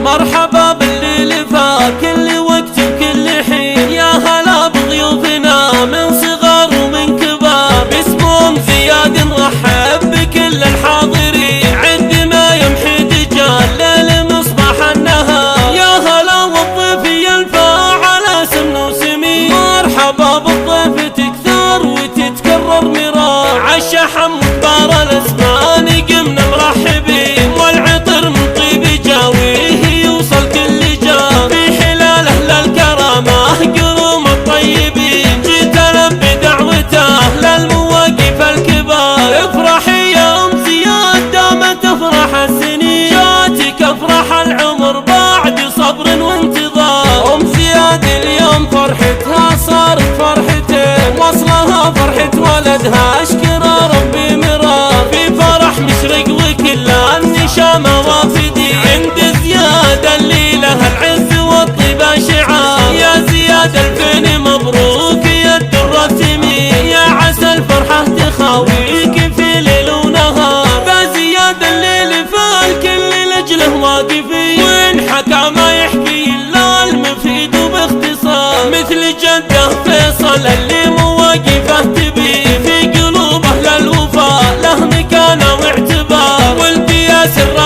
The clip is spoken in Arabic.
مرحبا باللي فات كل وقت وكل حين، يا هلا بضيوفنا من صغار ومن كبار، باسمهم زياد نرحب بكل الحاضرين، عد ما يمحي دجال ليل مصباح النهار، يا هلا والضيف ينفع على سمن وسمين، مرحبا بالضيف تكثر وتتكرر مرار، عالشحم كبار الازمان قمنا مرحبين، والعطر من طيب جاويه يوصل كل جار، في حلال اهل الكرامه قروم الطيبين، جيتنا بدعوته للمواقف الكبار، افرحي يا ام زياد دامت تفرح السنين، جاتك افرح العمر بعد صبر وانتظار، ام زياد اليوم فرحتها صارت فرحتين، وصلها فرحة ولدها اشكر ربي مرار، في فرح مشرق وكل النشامة وافدين، عند زياد الليلة العز والطيبة شعار، يا زياد الفين مبروك يا الدر الثمين، يا عسى الفرحة تخاويك في ليل ونهار، بزياد الليل فالكل لجله واقفين، وين حكى ما يحكي الا المفيد وباختصار، مثل جده فيصل اللي مواقفه تبين، في قلوب اهل الوفاء له مكانه واعتبار، ولد ياسر